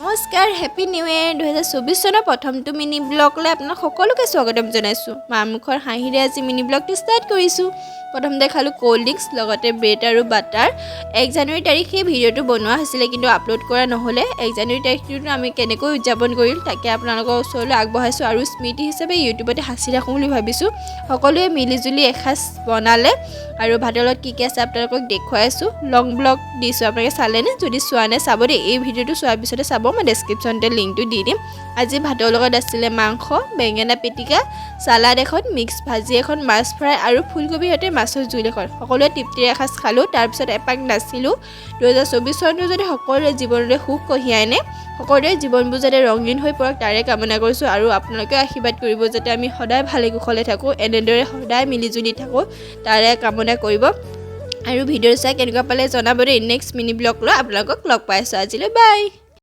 নমস্কাৰ happy new year 2024 চনৰ প্ৰথমটো মিনি ব্লগলৈ আপোনাক সকলোকে স্বাগতম জনাইছোঁ। মামুখৰ হাঁহিৰে আজি মিনি ব্লগটো ষ্টাৰ্ট কৰিছোঁ। প্ৰথমতে খালোঁ কোল্ড ড্ৰিংকছ লগতে ব্ৰেড আৰু বাটাৰ। 1 জানুৱাৰী তাৰিখে ভিডিঅ'টো বনোৱা হৈছিলে কিন্তু আপলোড কৰা নহ'লে। 1 জানুৱাৰী তাৰিখটো আমি কেনেকৈ উদযাপন কৰিল তাকে আপোনালোকৰ ওচৰলৈ আগবঢ়াইছোঁ আৰু স্মৃতি হিচাপে ইউটিউবতে সাঁচি ৰাখোঁ বুলি ভাবিছোঁ। সকলোৱে মিলিজুলি এসাঁজ বনালে আৰু ভাতৰ লগত কি আছে আপোনালোকক দেখুৱাই আছোঁ। লং ব্লগ দিছোঁ, আপোনালোকে চালেনে? যদি চোৱা নাই চাব দেই। এই ভিডিঅ'টো চোৱাৰ পিছতে চাব, মই ডেছক্ৰিপশ্যনতে লিংকটো দি দিম। আজি ভাতৰ লগত আছিলে মাংস, বেঙেনা পিটিকা, চালাড এখন, মিক্স ভাজি এখন, মাছ ফ্ৰাই আৰু ফুলকবিৰ সৈতে মাছৰ জোল এখন। সকলোৱে তৃপ্তিৰে এসাঁজ খালোঁ, তাৰপিছত এপাক নাচিলোঁ। 2024 চনটো যদি সকলোৰে জীৱনলৈ সুখ কঢ়িয়াই আনে, সকলোৰে জীৱনবোৰ যাতে ৰঙীন হৈ পৰক তাৰে কামনা কৰিছোঁ আৰু আপোনালোকেও আশীৰ্বাদ কৰিব যাতে আমি সদায় ভালে কুশলে থাকোঁ, এনেদৰে সদায় মিলিজুলি থাকোঁ তাৰে কামনা কৰিব। আৰু ভিডিঅ' চাই কেনেকুৱা পালে জনাব দেই। নেক্সট মিনি ব্লগ লৈ আপোনালোকক লগ পাইছোঁ। আজিলৈ বাই।